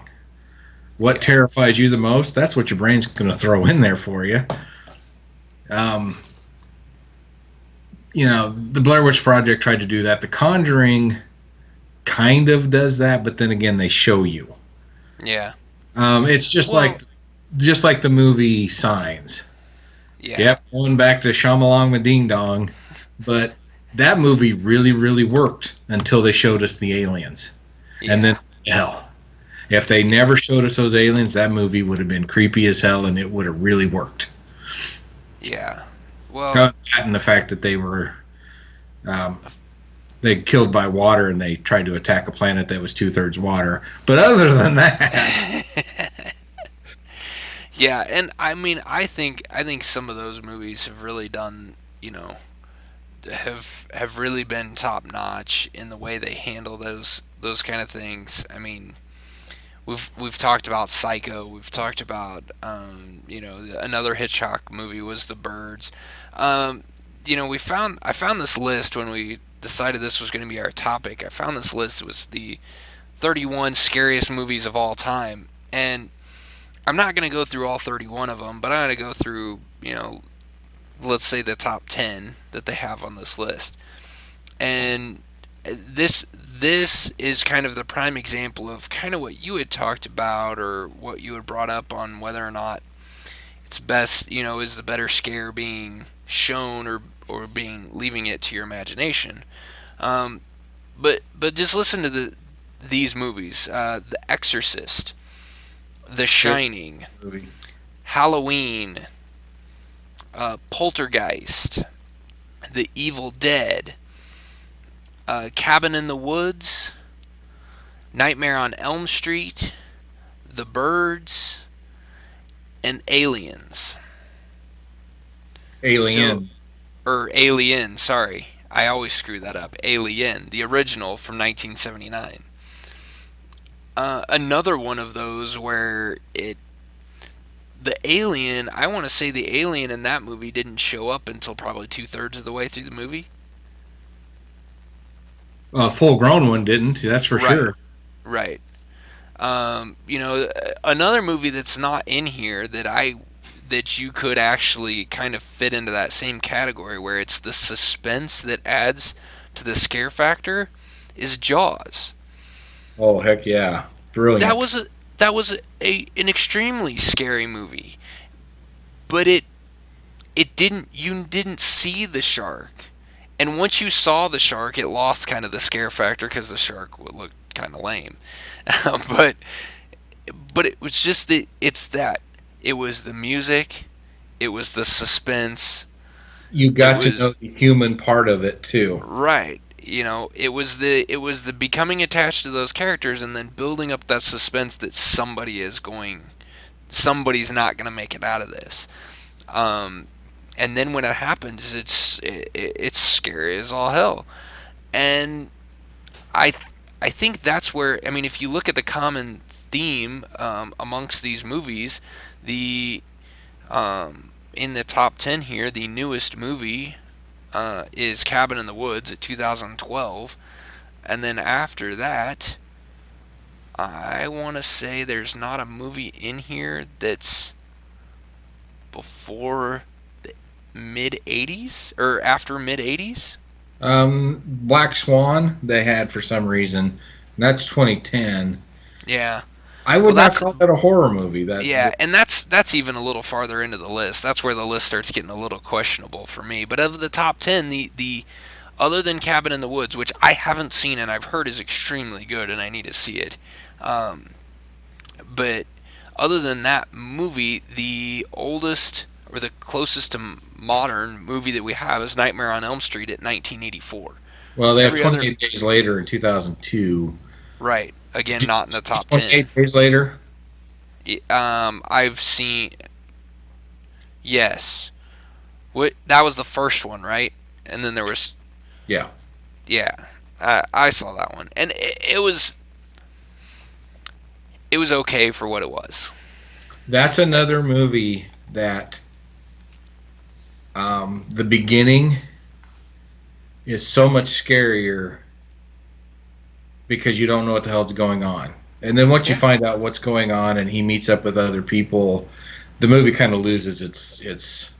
What
yeah,
terrifies you the most? That's what your brain's going to throw in there for you. Um, the Blair Witch Project tried to do that. The Conjuring kind of does that, but then again, they show you.
yeah.
It's
Well,
just like the movie Signs.
yeah,
Yep, going back to Shyamalama Ding Dong, but that movie really, really worked until they showed us the aliens, and then
yeah,
hell, if they
yeah,
never showed us those aliens, that movie would have been creepy as hell, and it would have really worked.
yeah. Well,
That and the fact that um, they killed by water and they tried to attack a planet that was 2/3 water. But other than that,
yeah, and I mean, I think some of those movies have really done, have really been top notch in the way they handle those kind of things. I mean, we've talked about Psycho. We've talked about another Hitchcock movie was The Birds. I found this list when we decided this was going to be our topic. I found this list. It was the 31 scariest movies of all time, and I'm not going to go through all 31 of them, but I'm going to go through let's say the top 10 that they have on this list. And this is kind of the prime example of kind of what you had talked about or what you had brought up on whether or not it's best, is the better scare being shown or being leaving it to your imagination. Um, but just listen to these movies: The Exorcist, The
good
Shining,
movie.
Halloween, Poltergeist, The Evil Dead, Cabin in the Woods, Nightmare on Elm Street, The Birds, and Aliens. So,
Alien.
or Alien, sorry. I always screw that up. Alien, the original from 1979. Another one of those where the alien, I want to say the alien in that movie didn't show up until probably 2/3 of the way through the movie.
A full grown one didn't. That's for
Right,
sure.
right. Another movie that's not in here that you could actually kind of fit into that same category where it's the suspense that adds to the scare factor is Jaws.
Oh heck yeah,
That
brilliant.
was a that was an extremely scary movie, but you didn't see the shark. And once you saw the shark, it lost kind of the scare factor because the shark would look kind of lame. but but it was just that it was the music, it was the suspense,
You
it
got to
was
know the human part of it too.
right. It was the becoming attached to those characters and then building up that suspense that somebody's not going to make it out of this. Um, and then when it happens, it's scary as all hell. And I I think that's where, I mean, if you look at the common theme amongst these movies, the in the top 10 here, the newest movie is Cabin in the Woods at 2012, and then after that, I want to say there's not a movie in here that's before the mid 80s or after mid 80s.
Black Swan they had for some reason. That's 2010.
Yeah.
I
Well,
would not
that's
call that a horror movie.
yeah, and that's even a little farther into the list. That's where the list starts getting a little questionable for me. But of the top 10, the other than Cabin in the Woods, which I haven't seen and I've heard is extremely good and I need to see it. Um, but other than that movie, the oldest or the closest to modern movie that we have is Nightmare on Elm Street at 1984.
Well, they have
Every other
28 Days Later in 2002.
right,
Did
again
you
not in the
see
top 10.
28 Days Later?
I've seen yes. What that was the first one, right? And then there was
Yeah.
yeah, I saw that one, and it was okay for what it was.
That's another movie that the beginning is so much scarier because you don't know what the hell's going on. And then once you
Yeah,
find out what's going on and he meets up with other people, the movie kind of loses its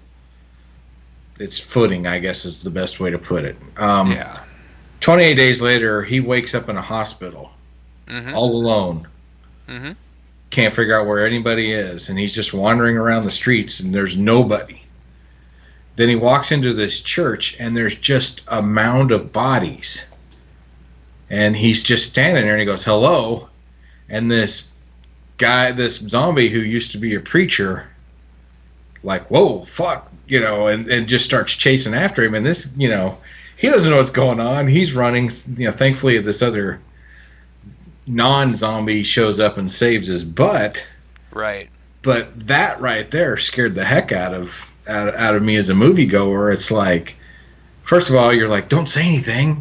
footing, I guess is the best way to put it.
yeah.
28 Days Later, he wakes up in a hospital
Mhm.
all alone.
Mhm.
Can't figure out where anybody is, and he's just wandering around the streets, and there's nobody. Then he walks into this church, and there's just a mound of bodies, and he's just standing there, and he goes, "Hello," and this guy, this zombie who used to be a preacher, like, "Whoa, fuck," and just starts chasing after him, and this, he doesn't know what's going on. He's running, thankfully this other non-zombie shows up and saves his butt.
Right.
But that right there scared the heck out of me as a moviegoer. It's like, first of all, you're like, don't say anything,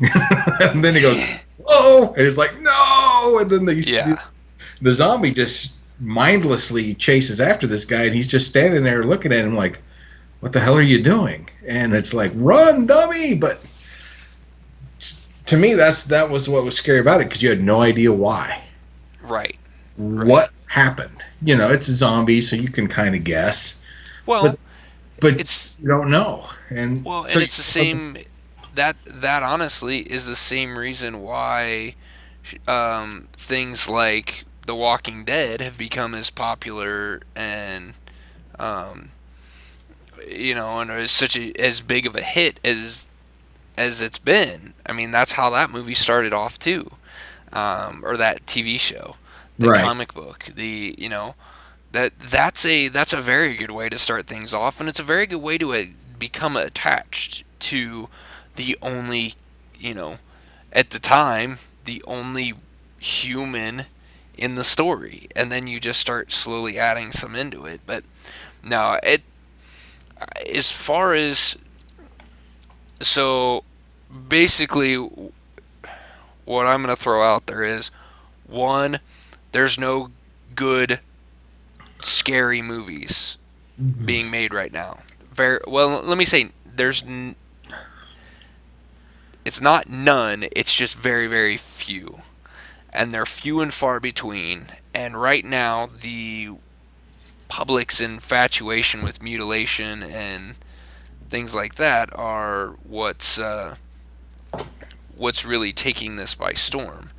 and then he goes, "Whoa!" and it's like, "No!" and then
Yeah.
the zombie just mindlessly chases after this guy, and he's just standing there looking at him like, "What the hell are you doing?" And it's like, "Run, dummy!" But to me, that was what was scary about it because you had no idea why,
Right. Right.
what happened. It's a zombie, so you can kind of guess,
Well,
but but
it's
you don't know, and
well,
so
and it's the same. That honestly is the same reason why things like The Walking Dead have become as popular and um, and is such as big of a hit as it's been. I mean, that's how that movie started off too, or that TV show, the
right,
comic book, that's a very good way to start things off, and it's a very good way to become attached to the only, you know, at the time, the only human in the story, and then you just start slowly adding some into it. But no, it as far as so basically what I'm gonna throw out there is one, there's no good scary movies being made right now. Very well. Let me say it's not none. It's just very very few, and they're few and far between. And right now, the public's infatuation with mutilation and things like that are what's really taking this by storm.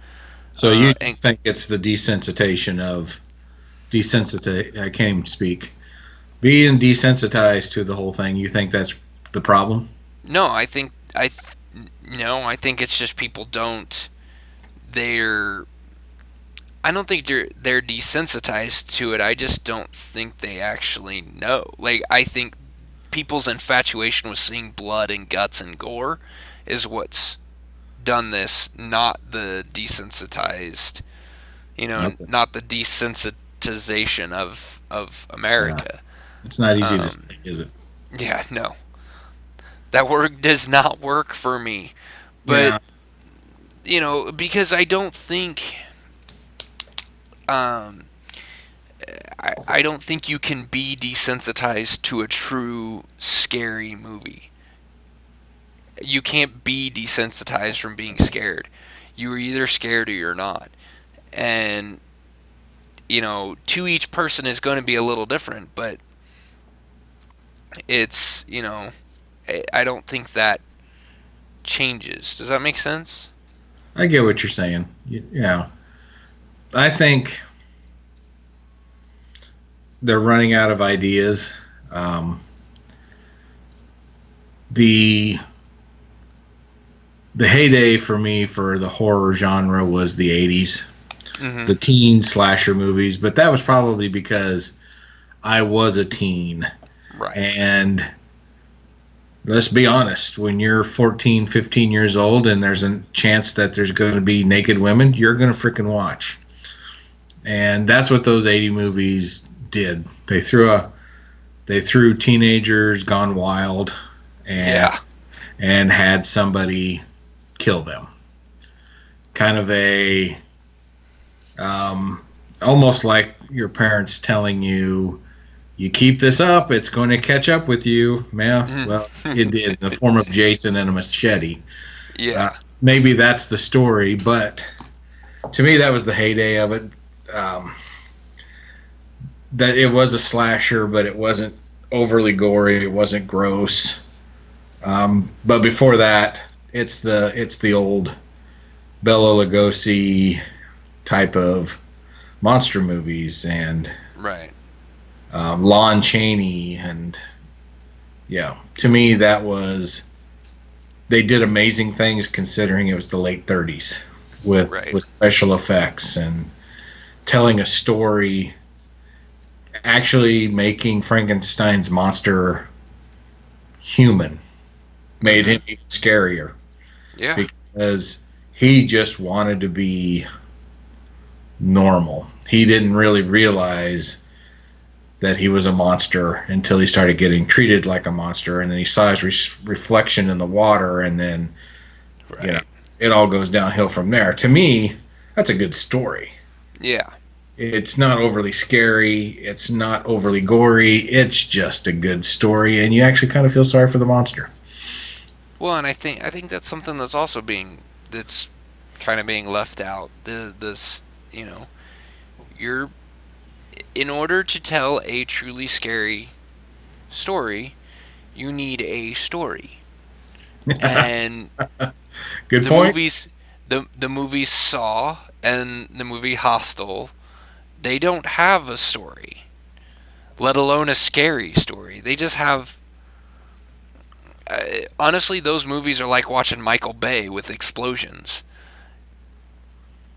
so you
And
think it's the desensitization of desensitize? I can't even speak. Being desensitized to the whole thing. You think that's the problem?
no, I think it's just people don't they're I don't think they're desensitized to it. I just don't think they actually know. Like I think people's infatuation with seeing blood and guts and gore is what's done this, not the desensitized,
Okay.
not the desensitization of
Yeah.
America.
It's not easy to
Um,
say, is it?
yeah, no, that word does not work for me. But
Yeah.
because I don't think um, I don't think you can be desensitized to a true scary movie. You can't be desensitized from being scared. You're either scared or you're not. And, to each person is going to be a little different, but It's, I don't think that changes. Does that make sense?
I get what you're saying. Yeah, I think they're running out of ideas. Um, the the heyday for me for the horror genre was the 80s,
Mm-hmm.
the teen slasher movies, but that was probably because I was a teen.
Right.
And let's be honest, when you're 14, 15 years old and there's a chance that there's going to be naked women, you're going to freaking watch. And that's what those 80 movies did. They threw teenagers gone wild and
Yeah.
and had somebody kill them. Kind of a almost like your parents telling you, you keep this up, it's going to catch up with you. Yeah, well, it did in the form of Jason and a machete. Uh,
Yeah.
Maybe that's the story, but to me, that was the heyday of it. Um, that it was a slasher, but it wasn't overly gory. It wasn't gross. But before that, it's the old Bela Lugosi type of monster movies and
Right.
Lon Chaney, and yeah, to me that was, they did amazing things considering it was the late 30s with
Right.
with special effects and telling a story, actually making Frankenstein's monster human, made
Mm-hmm.
him even scarier
Yeah.
because he just wanted to be normal. He didn't really realize that he was a monster until he started getting treated like a monster, and then he saw his reflection in the water, and then you know
Right.
it all goes downhill from there. To me, that's a good story.
Yeah.
It's not overly scary, it's not overly gory, it's just a good story, and you actually kind of feel sorry for the monster.
Well, and I think that's something that's kind of being left out. This, you're in order to tell a truly scary story, you need a story. And
Good
the
point.
movies the movies Saw and the movie Hostel, they don't have a story, let alone a scary story. They just have honestly, those movies are like watching Michael Bay with explosions.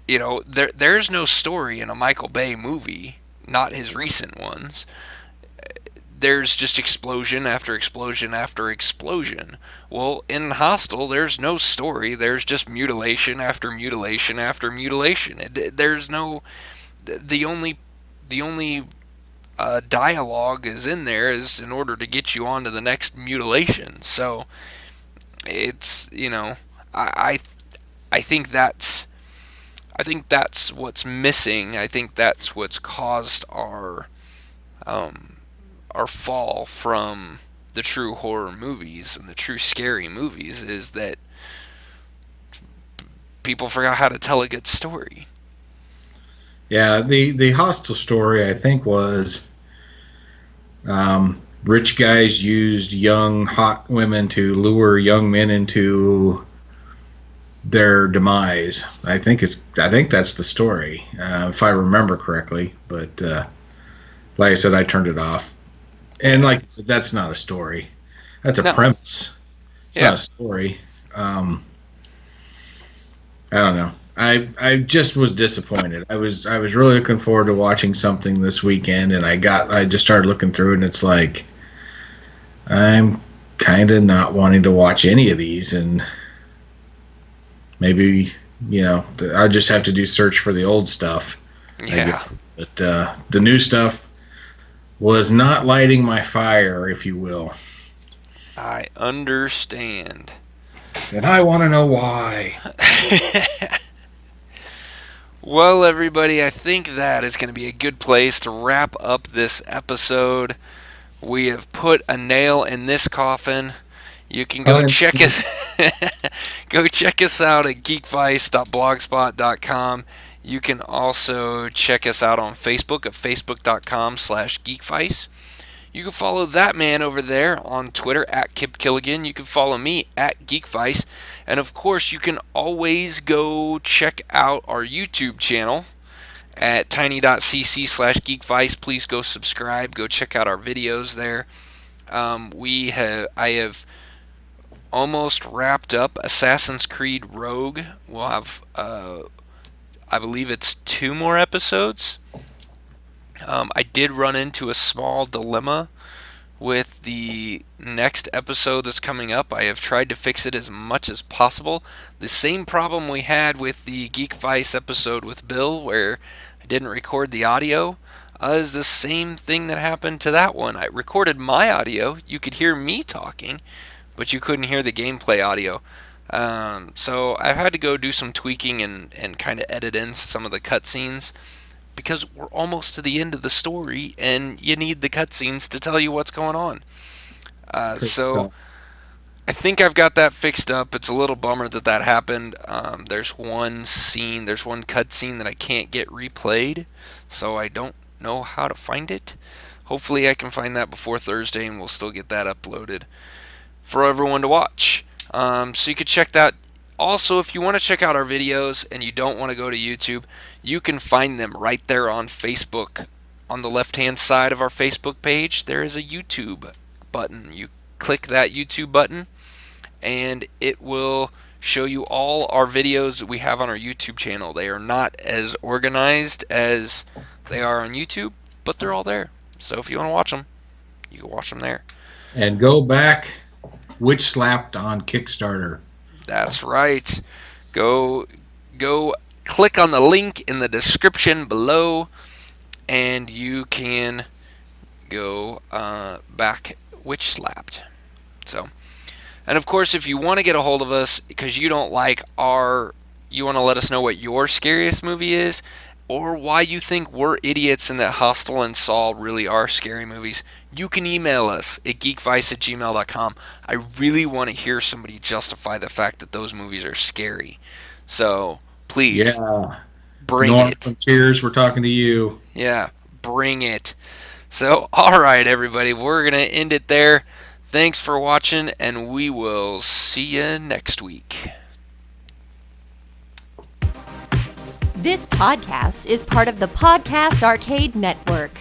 There's no story in a Michael Bay movie, not his recent ones. There's just explosion after explosion after explosion. Well, in Hostel, there's no story. There's just mutilation after mutilation after mutilation. There's no the only dialogue is in there is in order to get you on to the next mutilation. So it's I I think that's what's missing. I think that's what's caused um, our fall from the true horror movies and the true scary movies is that people forgot how to tell a good story.
Yeah, the hostel story I think was, rich guys used young hot women to lure young men into their demise. I think that's the story, if I remember correctly. But like I said, I turned it off. And
Yeah.
like I said, that's not a story. That's a
No.
premise. It's not
Yeah.
a story. I don't know. I just was disappointed. I was really looking forward to watching something this weekend, and I just started looking through it, and it's like I'm kind of not wanting to watch any of these, and maybe I just have to do search for the old stuff, I guess.
Yeah.
But the new stuff was not lighting my fire, if you will,
I understand.
and I want to know why.
Well, everybody, I think that is going to be a good place to wrap up this episode. We have put a nail in this coffin. You can go
Uh,
check us go check us out at geekvice.blogspot.com. You can also check us out on Facebook at facebook.com/geekvice. You can follow that man over there on Twitter at Kip Killigan. You can follow me at Geekvice. And of course, you can always go check out our YouTube channel at tiny.cc/geekvice. Please go subscribe. Go check out our videos there. I have almost wrapped up Assassin's Creed Rogue. We'll have, I believe it's 2 more episodes. I did run into a small dilemma with the next episode that's coming up. I have tried to fix it as much as possible. The same problem we had with the Geek Vice episode with Bill, where I didn't record the audio, is the same thing that happened to that one. I recorded my audio. You could hear me talking, but you couldn't hear the gameplay audio. So I've had to go do some tweaking and kind of edit in some of the cutscenes because we're almost to the end of the story and you need the cutscenes to tell you what's going on. So I think I've got that fixed up. It's a little bummer that that happened. There's one cutscene that I can't get replayed, so I don't know how to find it. Hopefully I can find that before Thursday and we'll still get that uploaded for everyone to watch. So you could check that. Also, if you want to check out our videos and you don't want to go to YouTube, you can find them right there on Facebook. On the left-hand side of our Facebook page, there is a YouTube button. You click that YouTube button, and it will show you all our videos that we have on our YouTube channel. They are not as organized as they are on YouTube, but they're all there. So if you want to watch them, you can watch them there.
And go back, Witch Slapped on Kickstarter.
That's right. Go click on the link in the description below, and you can go back Witch Slapped. So, and of course, if you want to get a hold of us because you don't like you want to let us know what your scariest movie is, or why you think we're idiots and that Hostel and Saw really are scary movies, you can email us at geekvice@gmail.com. I really want to hear somebody justify the fact that those movies are scary. So, please,
Yeah.
bring
Norm
it.
from Cheers, we're talking to you.
Yeah, bring it. So, alright, everybody, we're going to end it there. Thanks for watching, and we will see you next week.
This podcast is part of the Podcast Arcade Network.